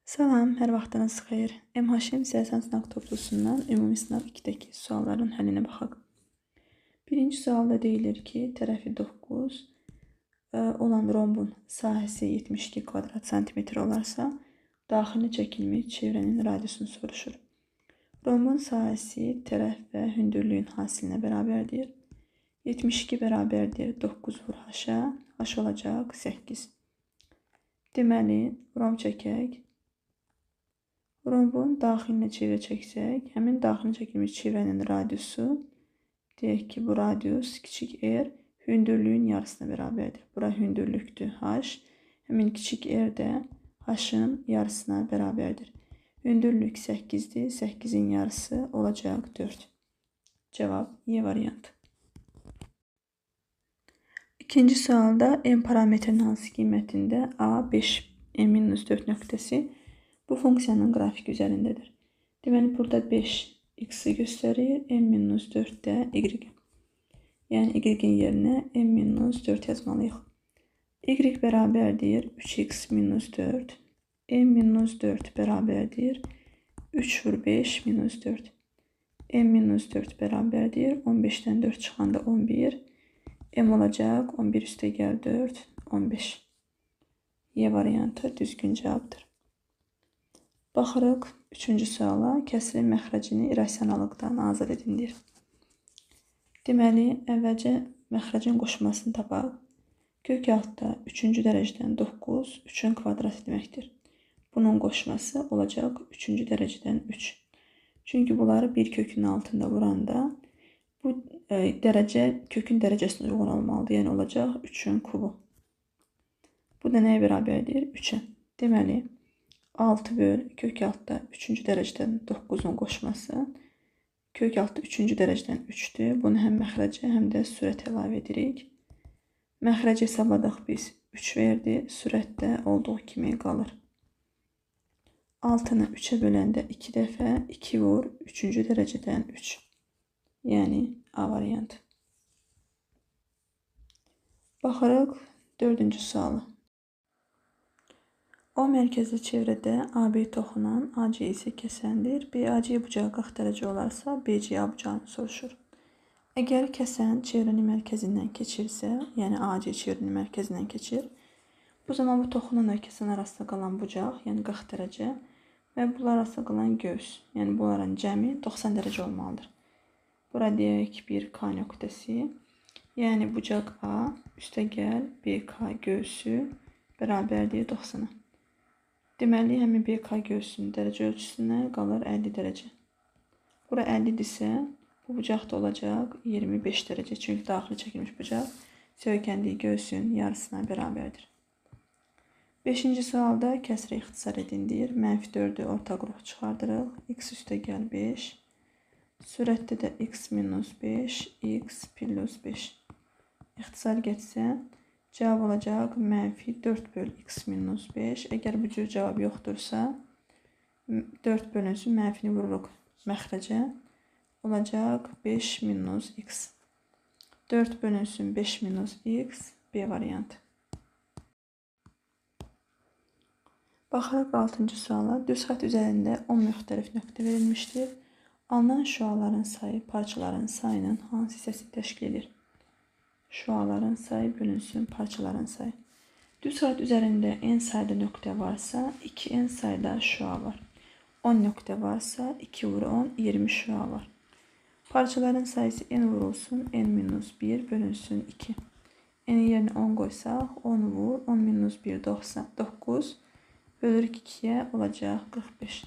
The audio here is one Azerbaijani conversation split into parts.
Salam, hər vaxtınız xeyir. MHM siyasət sınaq toplusundan ümumi sınaq 2-dəki sualların həllinə baxaq. Birinci sualda deyilir ki, tərəfi 9 olan rombun sahəsi 72 kvadrat santimetr olarsa, daxilinə çəkilmiş çevrənin radiusunu soruşur. Rombun sahəsi tərəf və hündürlüyün hasilinə bərabərdir. 72 bərabərdir 9 vur h-a, h olacaq 8. Deməli, romb çəkək. Rombun daxilinə çevrə çəksək, həmin daxilinə çəkilmiş çevrənin radiusu, deyək ki, bu radius kiçik r hündürlüyün yarısına bərabərdir. Bura hündürlükdür h, həmin kiçik r də h-ın yarısına bərabərdir. Hündürlük 8-dir, 8-in yarısı olacaq 4. Cavab E variantı. İkinci sualda m parametrinin hansı qiymətində a5 m-4 nöqtəsi bu funksiyanın qrafiki üzərindədir. Deməli, burada 5 x-i göstərir, m-4 də y. Yəni, y-in yerinə m-4 yazmalıyıq. Y bərabərdir 3x-4, m-4 bərabərdir 3 vur 5 -4. m-4 bərabərdir 15-dən 4 çıxanda 11, m olacaq 11 üstə gəl 4, 15. Y variantı düzgün cavabdır. Baxırıq 3-cü suala, kəsrin məxrəcini irrasionallıqdan azad edindir. Deməli, əvvəlcə məxrəcin qoşmasını tapaq. Kök altda 3-cü dərəcədən 9, 3-ün kvadratı deməkdir. Bunun qoşması olacaq 3-cü dərəcədən 3. Çünki bunları bir kökün altında vuranda bu dərəcə kökün dərəcəsinə uyğun olmalıdır. Yəni, olacaq 3-ün kubu. Bu da nəyə bərabərdir? 3-ə. Deməli, 6 böl kök altda 3-cü dərəcədən 9-un qoşması kök altda 3-cü dərəcədən 3-dür. Bunu həm məxrəcə, həm də sürətə əlavə edirik. Məxrəci hesabladıq biz 3 verdi, sürətdə olduğu kimi qalır. 6-nı 3-ə böləndə 2 dəfə 2 vur 3-cü dərəcədən 3. Yəni, A variantı. Baxırıq 4-cü sualı. O mərkəzli çevrədə AB toxunan, AC isə kəsəndir. BAC bucağı 40 dərəcə olarsa, BCA bucağını soruşur. Əgər kəsən çevrənin mərkəzindən keçirsə, yəni AC çevrənin mərkəzindən keçir, bu zaman bu toxunanla kəsən arasında qalan bucaq, yəni 40 dərəcə və bunlar arasında qalan göz, yəni bunların cəmi 90 dərəcə olmalıdır. Bura deyək ki, bir K nöqtəsi, yəni bucaq A üstə gəl BK göğsü bərabərdir 90-a. Deməli, həmin BK göğsünün dərəcə ölçüsünə qalır 50 dərəcə. Bura 50-dirsə, bu bucaq da olacaq 25 dərəcə. Çünki daxili çəkilmiş bucaq söykəndiyi göğsün yarısına bərabərdir. 5-ci sualda kəsrə ixtisar edindir. -4-ü orta qrup çıxardırıq. X üstə gəl 5. Sürətdə də x -5, x plus 5. İxtisar getsə, cavab olacaq -4 böl x -5. Əgər bu cür cavab yoxdursa, 4 bölünsün, mənfini vururuq məxrəcə. Olacaq 5 - x. 4 bölünsün 5 - x, B variantı. Baxırıq 6-cı suala. Düz xətt üzərində 10 müxtəlif nöqtə verilmişdir. Alınan şüaların sayı parçaların sayının hansı hissəsini təşkil edir? Şüaların sayı bölünsün parçaların sayı. Düz xətt üzərində n sayda nöqtə varsa, 2n sayda şüa var. 10 nöqtə varsa, 2 vur 10, 20 şüa var. Parçaların sayısı n vurulsun, n-1 bölünsün 2. N-in yerinə 10 qoysaq, 10 vur, 10 - 1, 9. Bölürük 2-yə, olacaq 45.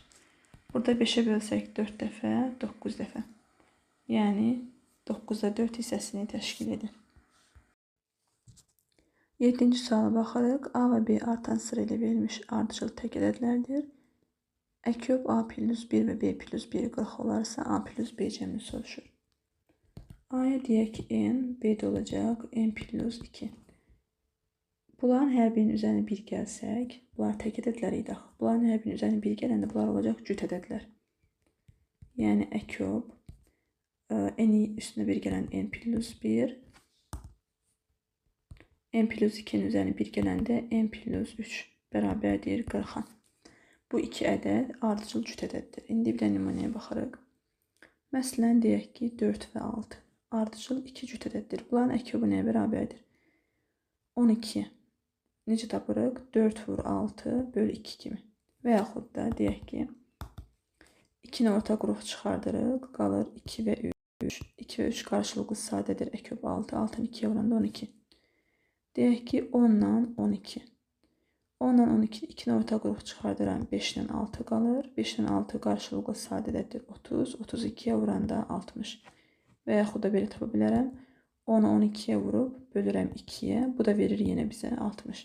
Burada 5-ə bölsək 4 dəfə, 9 dəfə. Yəni, 9-da 4 hissəsini təşkil edir. 7-ci suala baxırıq. A və B artan sıra ilə verilmiş ardıcıl tək ədədlərdir. Əkyob A plus 1 və B plus 1 40 olarsa, A plus B cəmini soruşur. A-ya deyək ki, n, B-də olacaq n plus 2. Bunların hər birinin üzərinə 1 gəlsək, bunlar tək ədədlər idi. Bunların hər birinin üzərinə 1 gələndə bunlar olacaq cüt ədədlər. Yəni, əkyob n-i üstünə 1 gələn n plus 1, n plus 2-nin üzərinə 1 gələndə n plus 3 bərabərdir 40-a. Bu iki ədəd ardıcıl cüt ədəddir. İndi bir də nümunəyə baxarıq. Məsələn, deyək ki, 4 və 6 ardıcıl iki cüt ədəddir. Bunların əkobu nəyə bərabərdir? 12. Necə tapırıq? 4 vur 6 bölü 2 kimi. Və yaxud da deyək ki, 2-ni orta qrup çıxardırıq. Qalır 2 və 3. 2 və 3 qarşılıqlı sadədir. Əkob 6. 6-nı 2-yə vuranda 12. Deyək ki, 10-la 12. 10-la 12, 2-ni orta qrup çıxardıram. 5-lə 6 qalır. 5-lə 6 qarşılıqlı sadədədir. 30. 32-yə vuranda 60. Və yaxud da belə tapa bilərəm. 10-u 12-yə vurub bölürəm 2-yə. Bu da verir yenə bizə 60.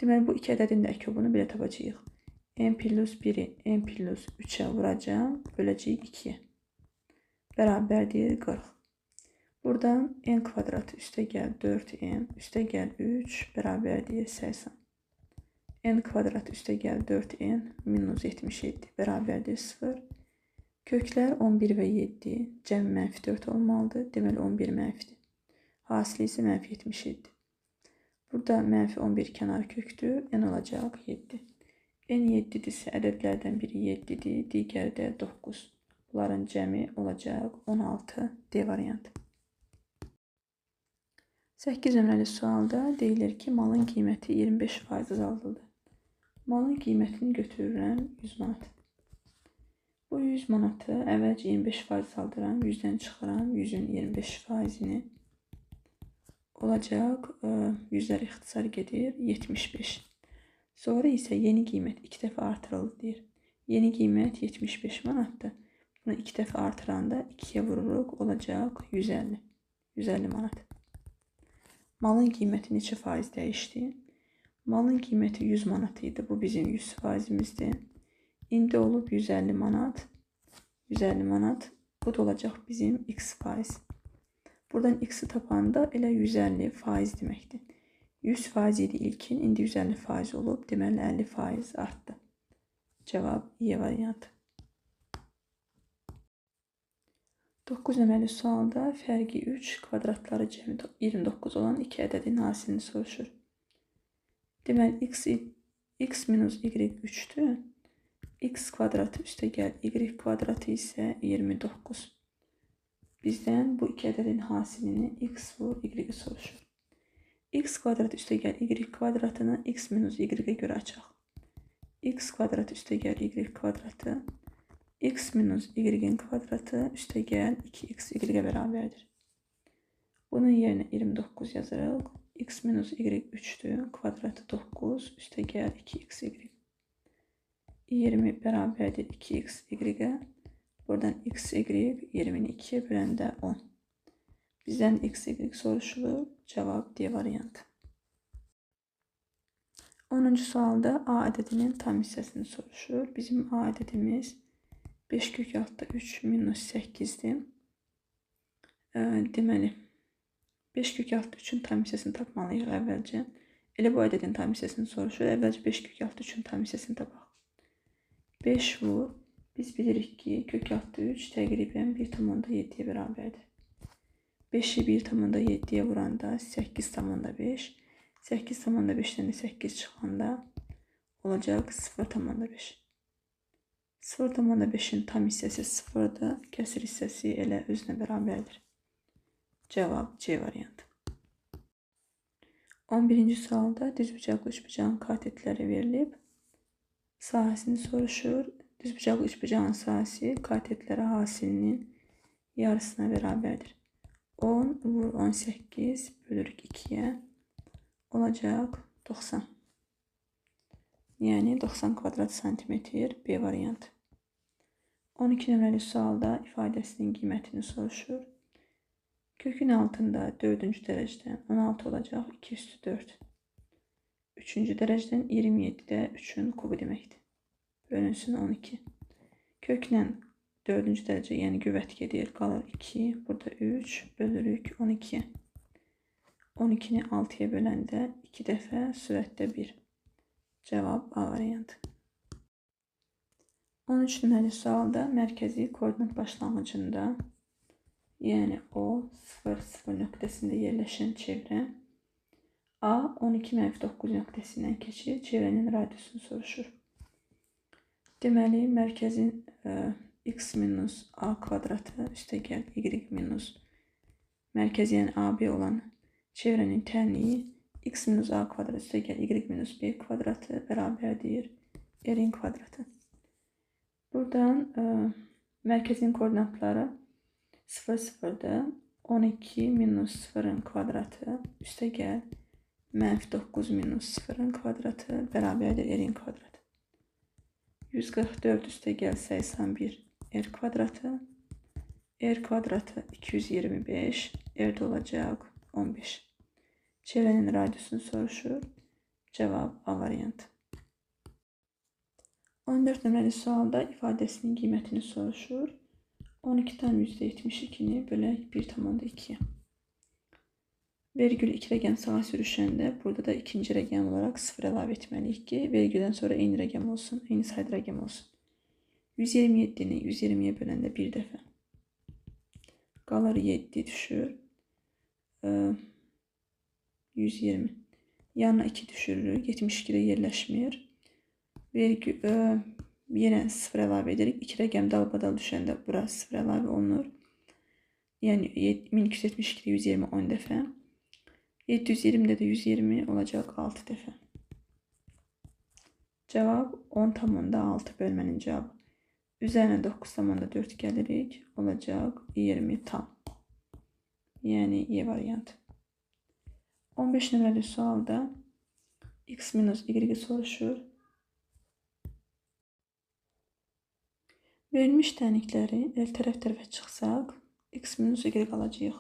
Deməli, bu iki ədədin də əkobunu belə tapacağıq. n plus 1-i n plus 3-ə vuracaq. Böləcəyik 2-yə. Bərabərdir 40. Buradan n kvadratı üstə gəl 4n üstə gəl 3 bərabərdir 80. N kvadratı üstə gəl 4n minus 77 bərabərdir 0. Köklər 11 və 7 cəmi mənfi 4 olmalıdır. Deməli 11 mənfidir. Hasili isə mənfi 77. Burada mənfi 11 kənar kökdür. N olacaq 7. N 7-dirsə ədədlərdən biri 7-dir, digəri də 9. Bunların cəmi olacaq 16 D variantı. 8 nömrəli sualda deyilir ki, malın qiyməti 25% azaldıldı. Malın qiymətini götürürəm 100 manat. Bu 100 manatı əvvəlcə 25% saldıram, 100-dən çıxıram, 100-ün 25%-ni. Olacaq, 100-lər ixtisar gedir, 75. Sonra isə yeni qiymət 2 dəfə artırıldı deyir. Yeni qiymət 75 manatdır. Bunu 2 dəfə artıranda 2-yə vururuq, olacaq 150. 150 manat. Malın qiyməti neçə faiz dəyişdi? Malın qiyməti 100 manat idi. Bu bizim 100%-imizdir. İndi olub 150 manat. 150 manat. Bu da olacaq bizim x faiz. Buradan x-i tapanda elə 150 faiz deməkdir. 100% idi ilkin, indi 150% olub. Deməli 50% artdı. Cavab Y variantı. 9 nömrəli sualda fərqi 3, kvadratları cəmi 29 olan iki ədədin hasilini soruşur. Deməli, x minus y 3-dür. X kvadratı üstə gəl y kvadratı isə 29. Bizdən bu iki ədədin hasilini x vur y soruşur. X kvadratı üstə gəl y kvadratını x minus y-ə görə açaq. X kvadratı üstə gəl y kvadratı x minus y-in kvadratı üstə gəl 2x y-ə bərabərdir. Bunun yerinə 29 yazırıq. X minus y 3'dür. Kvadratı 9 üstə gəl 2x y. 20 bərabərdir 2x y. Buradan x y 20-ni 2-yə böləndə 10. Bizdən x y soruşulur. Cavab D variantı. 10-cu sualda A ədədinin tam hissəsini soruşur. Bizim A ədədimiz 5 kök altda 3 minus 8'dir. Deməli 5 kök altı 3'ün tam hissəsini tapmalıyıq əvvəlcə. Elə bu ədədin tam hissəsini soruşur. Əvvəlcə 5 kök altı 3'ün tam hissəsini tapaq. 5 vur. Biz bilirik ki, kök altı 3 təqribən 1,7'yə bərabərdir. 5'i 1,7'yə vuranda 8,5. 8,5'dən də 8 çıxanda olacaq 0,5. 0,5'in tam hissəsi 0'dır. Kəsir hissəsi elə özünə bərabərdir. Cevap C variantı. 11-ci sualda düzbucaqlı üçbucağın katetləri verilib. Sahəsini soruşur. Düzbucaqlı üçbucağın sahəsi katetlərə hasilinin yarısına bərabərdir. 10 vur 18 bölürük 2'yə olacaq 90. Yəni 90 kvadrat santimetr B variantı. 12 nömrəli sualda ifadəsinin qiymətini soruşur. Kökün altında 4-cü dərəcədən 16 olacaq 2 üstü 4. 3-cü dərəcədən 27-də 3'ün kubu deməkdir. Bölünsün 12. Köklə 4-cü dərəcə yəni qüvvət gedir. Qalır 2. Burada 3 bölürük 12'yə. 12'ni 6'ya böləndə 2 dəfə sürətdə 1. Cavab A variantı. 13 nömrəli sualda mərkəzi koordinat başlanğıcında yəni o 0,0 nöqtəsində yerləşən çevrə A 12-9 nöqtəsindən keçir. Çevrənin radiusunu soruşur. Deməli, mərkəzin x minus a kvadratı üstə gəl y minus mərkəzi yəni AB olan çevrənin tənliyi x minus a kvadrat üstə gəl y minus b kvadratı bərabərdir r-in kvadratı. Buradan mərkəzin koordinatları 0, 0'da 12 minus 0'ın kvadratı üstə gəl -9 minus 0'ın kvadratı bərabərdir r-in kvadratı. 144 üstə gəl 81 r kvadratı. R kvadratı 225. R'de olacaq 15. Çevrənin radiusunu soruşur. Cevab A variantı. 14 nömrəli sualda ifadəsinin qiymətini soruşur. 12'den %72'ni bölək 1,2'ye. Vergül 2 rəqəm sağa sürüşəndə burada da ikinci rəqəm olaraq 0 əlavə etməliyik ki, vergüldən sonra eyni rəqəm olsun, eyni sayda rəqəm olsun. 127'ni 120'ye böləndə bir dəfə. Qalır 7 düşür. 120. Yanına 2 düşürülür. 72'de yerləşmir. Vergül yenə 0 əlavə edirik. 2 rəqəm dalbadal düşəndə bura 0 əlavə olunur. Yəni 1272'de 120 10 dəfə. 720'de de 120 olacaq 6 dəfə. Cevap 10,6 bölmənin cevabı. Üzərinə 9,4 gəlirik. Olacaq 20 tam. Yəni Y variantı. 15 nömrəli sualda x minus y soruşur. Verilmiş dənikləri el tərəf-tərəfə çıxsaq x minus y alacağıq.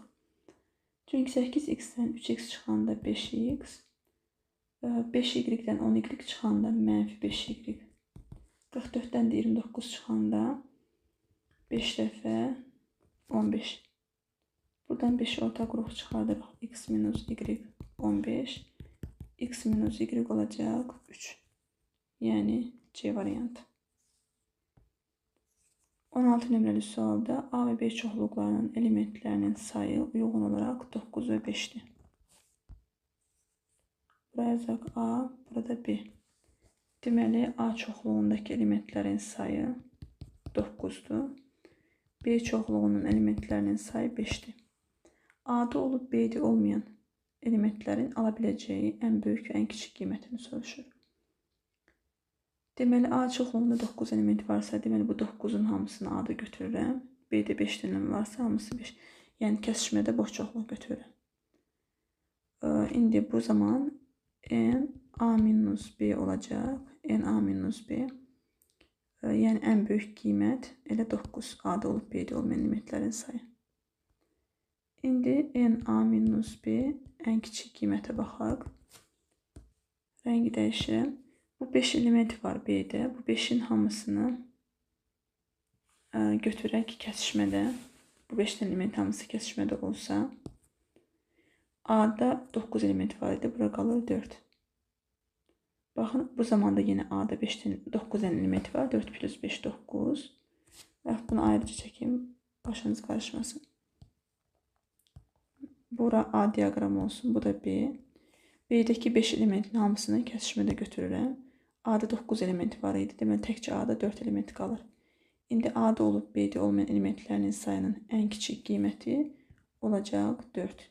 Çünki 8x-dən 3x çıxanda 5x, 5y-dən 10y çıxanda -5y, 44'dən də 29 çıxanda 5 dəfə 15. Buradan 5'i orta qrup çıxardırıq. X minus y 15. X minus y olacaq 3. Yəni C variantı. 16 nömrəli sualda A və B çoxluqlarının elementlərinin sayı uyğun olaraq 9 və 5'dir. Buraya yazaq A, burada B. Deməli, A çoxluğundakı elementlərin sayı 9'dur. B çoxluğunun elementlərinin sayı 5'dir. A'da olub B'de olmayan elementlərin alabileceği ən böyük və ən kiçik qiymətini soruşur. Deməli, A çoxluğunda 9 element varsa, deməli bu 9'un hamısını A'da götürürəm. B'de 5 element varsa, hamısı 5. Yəni kəsişmədə boş çoxluq götürürəm. İndi bu zaman n A minus B olacaq. N A minus B. Yəni ən böyük qiymət elə 9. A'da olub B'de olmayan elementlərin sayı. İndi n A minus B ən kiçik qiymətə baxaq. Rəngi dəyişirəm. Bu 5 element var B'de. Bu 5'in hamısını götürək kəsişmədə. Bu 5 element hamısı kəsişmədə olsa. A'da 9 element var idi. Bura qalır 4. Baxın, bu zamanda yine A'da 9 element var. 4 plus 5 9. Və bunu ayrıca çəkeyim. Başınız qarışmasın. Bura A diaqramı olsun. Bu da B. B'deki 5 elementin hamısını kəsişmədə götürürəm. A'da 9 element var idi. Deməli, təkcə A'da 4 element qalır. İndi A'da olub B'de olmayan elementlərinin sayının ən kiçik qiyməti olacaq 4.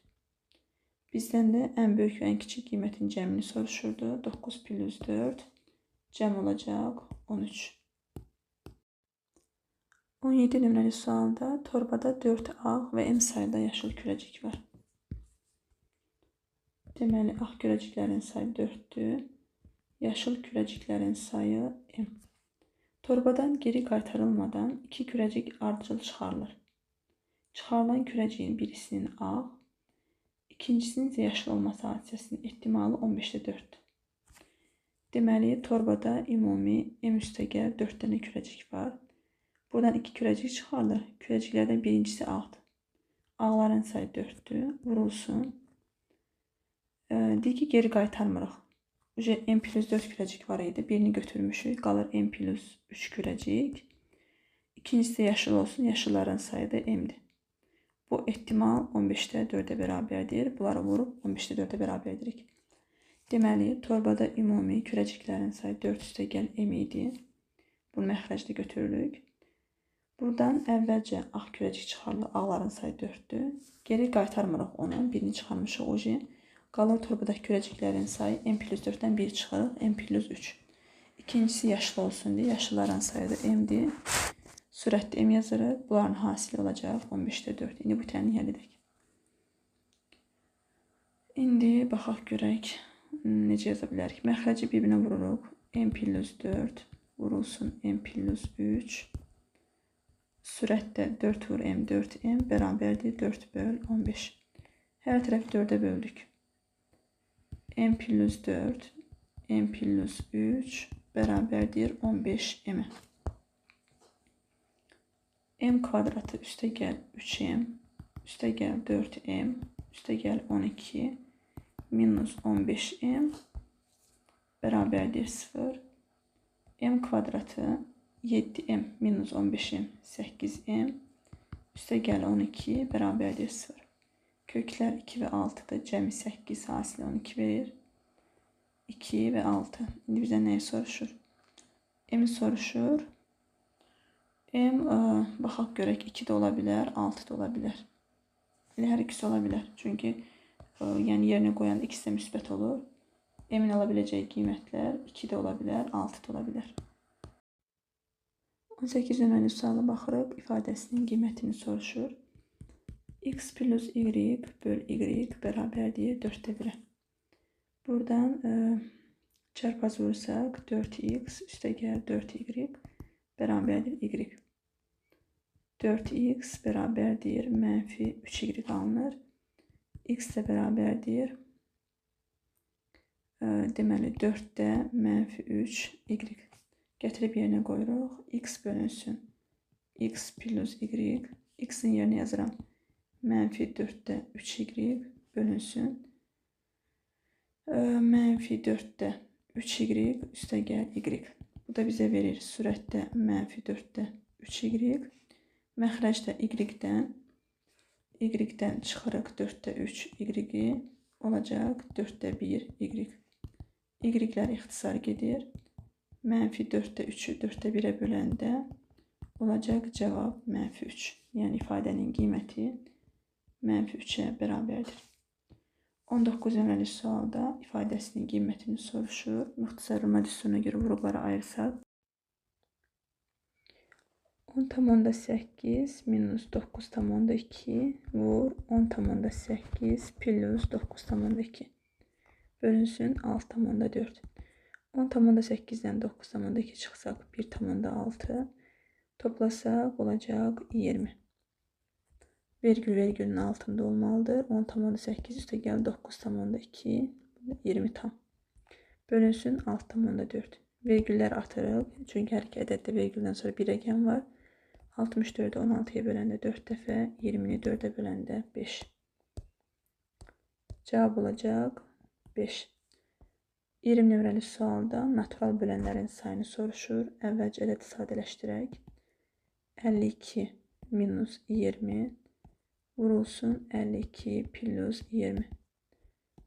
Bizdən də ən böyük və ən kiçik qiymətin cəmini soruşurdu. 9 plus 4 cəm olacaq 13. 17 nömrəli sualda torbada 4 ağ və M sayda yaşıl kürəcik var. Deməli, ağ kürəciklərin sayı 4'dür. Yaşıl kürəciklərin sayı M. Torbadan geri qaytarılmadan 2 kürəcik ardıcıl çıxarılır. Çıxarılan kürəciyin birisinin ağ, ikincisinin isə yaşıl olması hadisəsinin ehtimalı 15'də 4'dür. Deməli, torbada ümumi M üstəgəl 4 dənə kürəcik var. Buradan 2 kürəcik çıxarılır. Kürəciklərdən birincisi ağdır. Ağların sayı 4'dür. Vurulsun. Deyir ki, geri qaytarmırıq. M plus 4 kürəcik var idi. Birini götürmüşük. Qalır M plus 3 kürəcik. İkincisi yaşıl olsun. Yaşılların sayı da M'dir. Bu ehtimal 15'də 4'ə bərabərdir. Bunları vurub 15'də 4'ə bərabər edirik. Deməli, torbada ümumi kürəciklərin sayı 4 üstəgəl M idi. Bunu məxrəcdə götürürük. Buradan əvvəlcə ağ kürəcik çıxarılır. Ağların sayı 4'dür. Geri qaytarmırıq onu. Birini çıxarmışıq oje. Qalır torbadakı kürəciklərin sayı n+4'dən 1 çıxırıq. n+3. İkincisi yaşlı olsun deyə. Yaşlıların sayı da m'dir. Sürətdə m yazırıq. Bunların hasili olacaq 15'də 4. İndi bu təni həll edək. İndi baxaq görək necə yaza bilərik. Məxrəci bir-birinə vururuq. n+4 vurulsun n+3. Sürətdə 4 vur m 4m bərabərdir 4/15. Hər tərəfi 4'ə böldük. n+4 n+3 bərabərdir 15m. M kvadratı üstə gəl 3m üstə gəl 4m üstə gəl 12 minus 15m bərabərdir 0. M kvadratı 7m minus 15m 8m üstə gəl 12 bərabərdir 0. Köklər 2 və 6'dır. Cəmi 8 hasili 12 verir. 2 və 6. İndi bizə nəyi soruşur? M soruşur. M baxaq görək 2 də ola bilər, 6 da ola bilər. Elə hər ikisi ola bilər. Çünki yəni yerinə qoyanda ikisi də müsbət olur. M-in ala biləcəyi qiymətlər 2 də ola bilər, 6 da ola bilər. 18 nömrəli suala baxırıq. İfadəsinin qiymətini soruşur. X plus y böl y bərabərdir 4'də 1'ə. Buradan çarpaz vursaq 4x üstə gəl 4y bərabərdir y. 4x bərabərdir -3y alınır. X də bərabərdir deməli 4'də -3y. Gətirib yerinə qoyuruq. X bölünsün. X plus y. X'in yerinə yazıram. -4'də 3y bölünsün. -4'də 3y üstə gəl y. Bu da bizə verir sürətdə -4'də 3y. Məxrəcdə y-dən çıxırıq 4'də 3 y olacaq 4'də 1 y. Y-lər ixtisar gedir. -4'də 3'ü 4'də 1'ə böləndə olacaq cavab -3. Yəni ifadənin qiyməti -3'ə bərabərdir. 19 nömrəli sualda ifadəsinin qiymətini soruşur. Müxtəsarlama düsturuna görə vuruqları ayırsaq. 10,8 minus 9,2 vur 10,8 plus 9,2 bölünsün 6,4. 10,8'dən 9,2 çıxsaq 1,6 toplasaq olacaq 20. Vergülün altında olmalıdır. 10,8 üstə gəl 9,2 20 tam. Bölünsün 6,4. Vergüllər atırıq. Çünki hər iki ədəddə vergüldən sonra bir rəqəm var. 64'ü 16'ya böləndə 4 dəfə, 20'ni 4'ə böləndə 5. Cavab olacaq 5. 20 nömrəli sualda natural bölənlərin sayını soruşur. Əvvəlcə ədədi sadələşdirək. 52 minus 20 vurulsun 52 plus 20.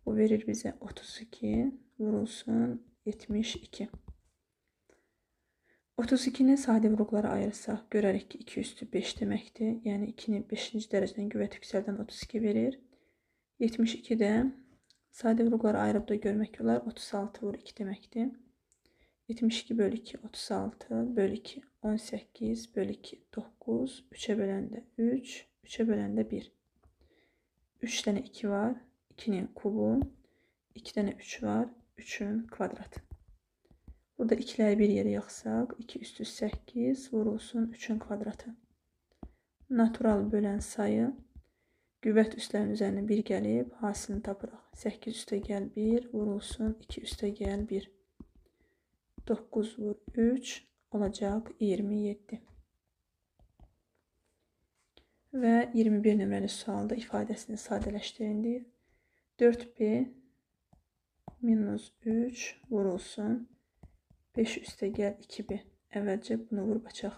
Bu verir bizə 32 vurulsun 72. 32'ni sadə vuruqlara ayırsaq görərik ki 2 üstü 5 deməkdir. Yəni 2'ni 5-ci dərəcədən qüvvət yüksəldən 32 verir. 72'də sadə vuruqlara ayırıb da görmək olar 36 vur 2 deməkdir. 72 bölü 2 36 bölü 2 18 bölü 2 9 3'ə böləndə 3 3'ə böləndə 1. 3 dənə 2 var. 2'nin kubu. 2 dənə 3 var. 3'ün kvadratı. Burada 2'ləri bir yerə yaxsaq 2 üstü 8 vurulsun 3'ün kvadratı. Natural bölən sayı qüvvət üstlərinin üzərinə 1 gəlib hasilini tapırıq. 8 üstə gəl 1 vurulsun 2 üstə gəl 1. 9 vur 3 olacaq 27. Və 21 nömrəli sualda ifadəsini sadələşdirindir. 4b minus 3 vurulsun 5 üstə gəl 2b. Əvvəlcə bunu vurub açaq.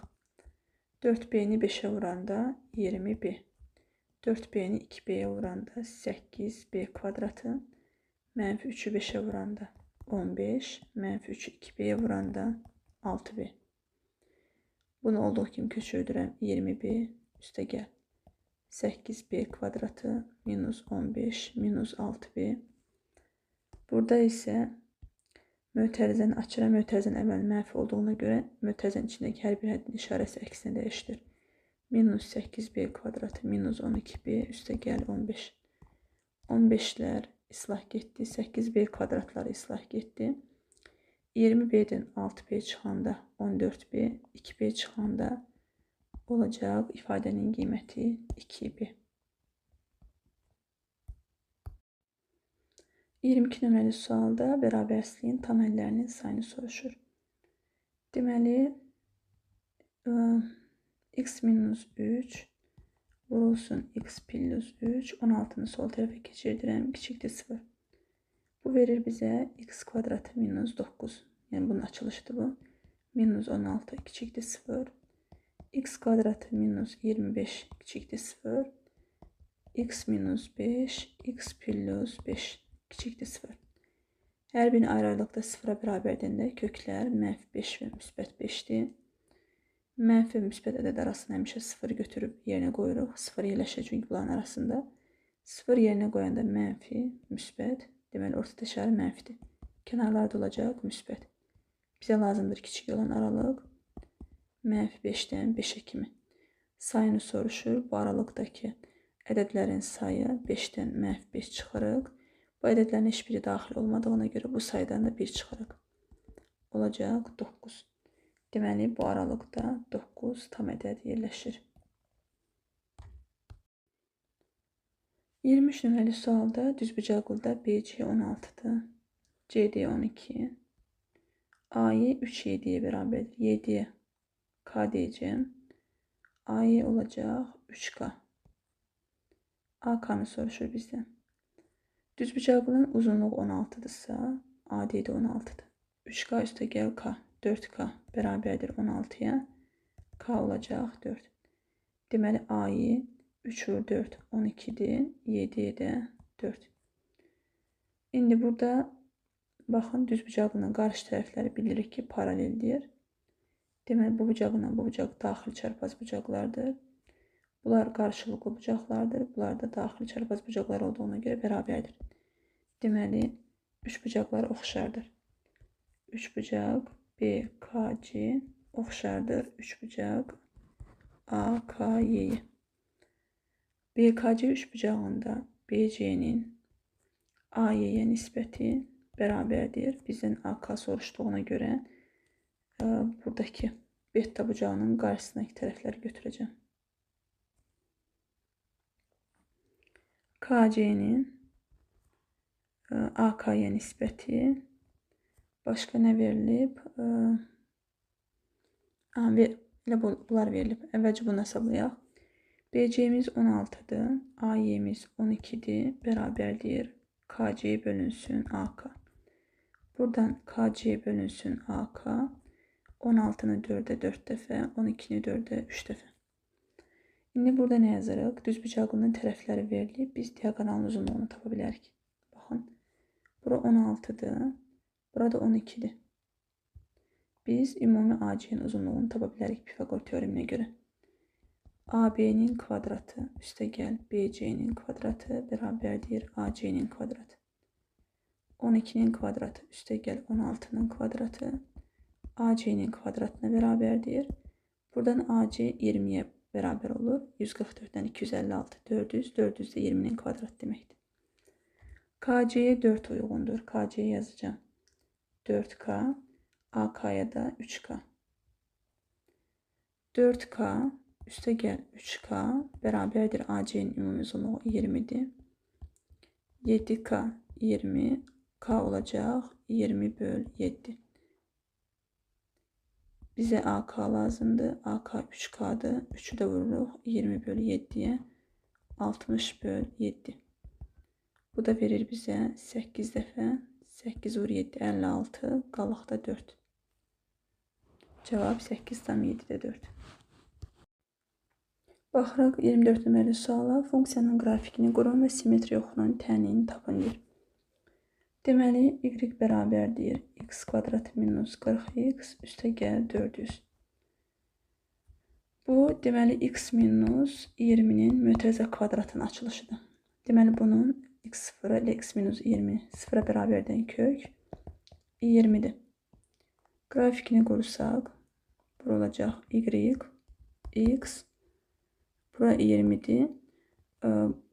4b-ni 5'ə vuranda 20b. 4b-ni 2b-yə vuranda 8b kvadratı. Mənfi 3'ü 5'ə vuranda 15. Mənfi 3'ü 2b-yə vuranda 6b. Bunu olduğu kimi köçürdürəm. 20b üstə gəl 8b kvadratı minus 15 minus 6b. Burada isə mötərizəni açıram. Mötərizənin əməli mənfi olduğuna görə mötərizənin içindəki hər bir həddin işarəsi əksinə dəyişdir. Minus 8b kvadratı minus 12b üstə gəl 15. 15'lər islah getdi. 8b kvadratları islah getdi. 20b'den 6b çıxanda 14b, 2b çıxanda olacaq ifadənin qiyməti 2b. 22 nömrəli sualda bərabərsizliyin tam əllərinin sayını soruşur. Deməli, x minus 3 vurulsun x plus 3, 16'nı sol tərəfə keçirdirəm, kiçikdir 0. Bu verir bizə x kvadratı minus 9. Yəni bunun açılışıdır bu. Minus 16 kiçikdir 0. X kvadratı minus 25 kiçikdir 0. X minus 5, x plus 5 kiçikdir 0. Hər birini ayrı-ayrılıqda 0'a bərabərdən köklər mənfi 5 və müsbət 5'dir. Mənfi və müsbət ədəd arasında həmişə 0 götürüb yerinə qoyuruq. 0 yerləşir çünki bunların arasında. 0 yerinə qoyanda mənfi, müsbət. Deməli, ortada işarə mənfidir. Kənarlarda olacaq müsbət. Bizə lazımdır kiçik olan aralıq. Mənfi 5'dən 5'ə kimi. Sayını soruşur. Bu aralıqdakı ədədlərin sayı 5'dən mənfi 5 çıxırıq. Bu ədədlərin heç biri daxil olmadığına görə bu saydan da 1 çıxırıq. Olacaq 9. Deməli, bu aralıqda 9 tam ədəd yerləşir. 23 nömrəli sualda düzbucaqlıda BC 16'dır. CD 12. A'yı 3 7'ye bərabərdir. 7'ye K deyəcəm. A'yı olacaq 3K. AK'nı soruşur bizdən. Düzbucaqlının uzunluğu 16'dırsa, AD də 16'dır. 3K üstə gəl K. 4K bərabərdir 16'ya. K olacaq 4. Deməli, A'yı 3 vur 4 12'dir. 7'ye də 4. İndi burada baxın, düzbucaqlının qarşı tərəfləri bilirik ki, paraleldir. Deməli, bu bucaqla bu bucaq daxil çarpaz bucaqlardır. Bunlar qarşılıqlı bucaqlardır. Bunlar da daxil çarpaz bucaqlar olduğuna görə bərabərdir. Deməli, 3 bucaqlar oxşardır. 3 bucaq BKC oxşardır. 3 bucaq AKY. BKC üçbucağında BC'nin AY'yə nisbəti bərabərdir. Bizdən AK soruşduğuna görə buradakı beta bucağının qarşısındakı tərəfləri götürəcəm. KC'nin AK'ya nisbəti başqa nə verilib? Bunlar verilib. Əvvəlcə bunu hesablayaq. BC'miz 16'dır. AY'miz 12'dir. Bərabərdir. KC bölünsün AK. Buradan KC bölünsün AK. 16'nı 4'ə 4 dəfə, 12'ni 4'ə 3 dəfə. İndi burada nə yazırıq? Düzbucaqlının tərəfləri verilib. Biz diaqonalın uzunluğunu tapa bilərik. Baxın. Bura 16'dır. Burada 12'dir. Biz ümumi AC'nin uzunluğunu tapa bilərik Pifagor teoreminə görə. AB'nin kvadratı üstə gəl BC'nin kvadratı bərabərdir AC'nin kvadratı. 12'nin kvadratı üstə gəl 16'nın kvadratı AC'nin kvadratına bərabərdir. Buradan AC 20'ye bərabər olur. 144'dən 256 400, 400 də 20'nin kvadratı deməkdir. KC'ye 4 uyğundur. KC'ye yazacağım. 4K, AK'ya da 3K. 4K üstə gəl 3K bərabərdir AC'nin ümumi uzunluğu 20'dir. 7K 20, K olacaq 20 böl 7. Bizə AK lazımdır. AK 3K'dır. 3'ü də vururuq. 20 böl 7'ye 60 böl 7. Bu da verir bizə 8 dəfə. 8 vur 7 56. Qalıqda 4. Cavab 8,7'də 4. Baxırıq 24 nömrəli suala. Funksiyanın qrafikini qurun və simmetriya oxunun tənini tapın deyir. Deməli, y bərabərdir x kvadrat minus 40x üstə gəl 400. Bu, deməli, x minus 20'nin mötərizə kvadratının açılışıdır. Deməli, bunun x0 ilə x minus 20 sıfıra bərabərdən kök 20'dir. Grafikini qurusaq, bura olacaq y, x, bura 20'dir.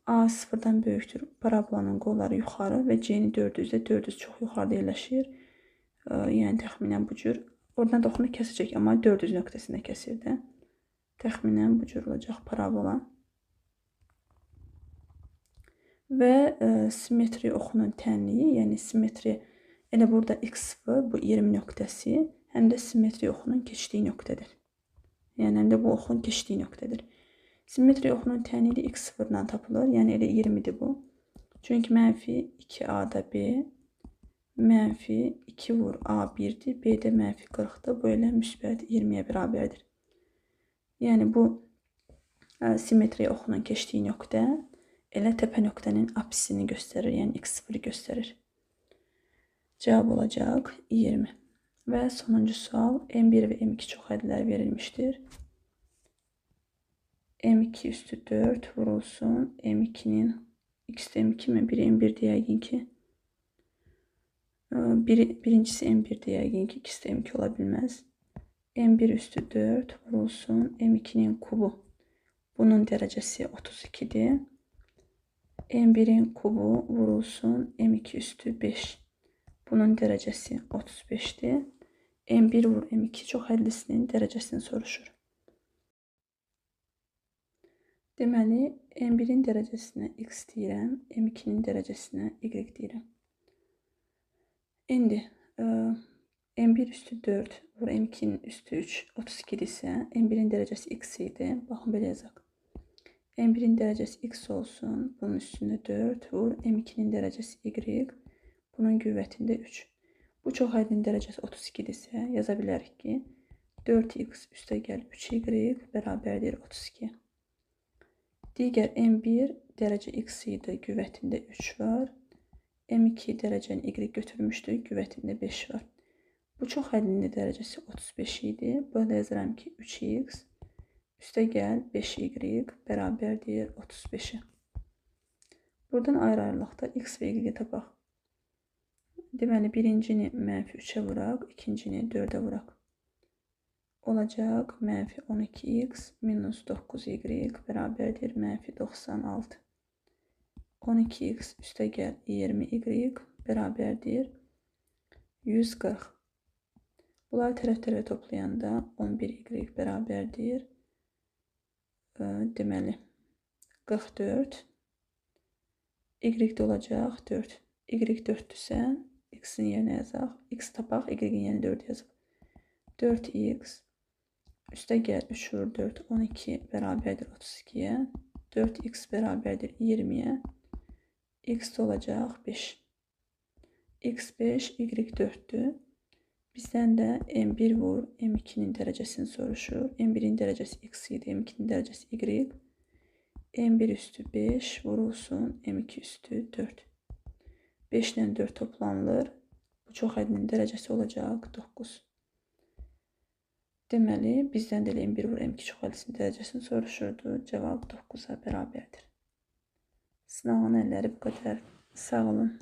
A sıfırdan böyükdür. Parabolanın qolları yuxarı və c-ni 400'də 400 çox yuxarıda yerləşir. Yəni, təxminən bu cür. Oradan da oxunu kəsəcək, amma 400 nöqtəsində kəsir də. Təxminən bu cür olacaq parabola. Və simmetri oxunun tənliyi, yəni simmetri elə burada x0, bu 20 nöqtəsi, həm də simmetri oxunun keçdiyi nöqtədir. Yəni, həm də bu oxun keçdiyi nöqtədir. Simmetri oxunun tənliyi x0-dan tapılır, yəni elə 20'dir bu. Çünki mənfi 2a-da b, mənfi 2 vur a1'dir, b-də mənfi 40'dır. Bu elə müsbət 20'yə bərabərdir. Yəni, bu simmetri oxunun keçdiyi nöqtə elə təpə nöqtənin apsisini göstərir, yəni x0'ı göstərir. Cavab olacaq 20. Və sonuncu sual m1 və m2 çoxhədlər verilmişdir. m2 üstü 4 vurulsun m2'nin x'de m2 mi? Biri m1 deyəgin ki. Birincisi m1 deyəgin ki, x'de m2 ola bilməz. m1 üstü 4 vurulsun m2'nin kubu. Bunun dərəcəsi 32'dir. m1'in kubu vurulsun m2 üstü 5. Bunun dərəcəsi 35'dir. m1 vur m2 çoxhədlisinin dərəcəsini soruşur. Deməli, m1'in dərəcəsinə x deyirəm, m2'nin dərəcəsinə y deyirəm. İndi, m1 üstü 4 vur m2'nin üstü 3, 32 isə, m1'in dərəcəsi x idi. Baxın, belə yazaq. m1'in dərəcəsi x olsun, bunun üstündə 4 vur m2'nin dərəcəsi y, bunun qüvvətində 3. Bu çoxhədin dərəcəsi 32 isə, yaza bilərik ki, 4x üstə gəl 3y bərabərdir 32. Digər m1 dərəcə x idi, qüvvətində 3 var. m2 dərəcəni y götürmüşdük, qüvvətində 5 var. Bu çoxhədin dərəcəsi 35 idi. Burada yazıram ki, 3x üstə gəl 5y bərabərdir 35'e. Buradan ayrı-ayrılıqda x və y tapaq. Deməli, birincini mənfi 3'ə vuraq, ikincini 4'ə vuraq. Olacaq mənfi 12x minus 9y bərabərdir mənfi 96. 12x üstə gəl 20y bərabərdir 140. Bunları tərəf-tərəfə toplayanda 11y bərabərdir deməli 44. Y-də olacaq 4. Y 4'dürsə x-in yerinə yazaq. X tapaq, y-in yerinə 4 yazaq. 4x üstə gəl 3 vur 4, 12 bərabərdir 32'yə. 4x bərabərdir 20'yə. X olacaq 5. X 5, y 4'dür. Bizdən də m1 vur m2'nin dərəcəsini soruşur. m1'in dərəcəsi x idi, m2'nin dərəcəsi y. m1 üstü 5 vurulsun m2 üstü 4. 5 ilə 4 toplanılır. Bu çoxhədinin dərəcəsi olacaq 9. Deməli, bizdən də m1 vur m2 çoxhədlisinin dərəcəsini soruşurdu. Cavab 9'a bərabərdir. Sınavın əlləri bu qədər. Sağ olun.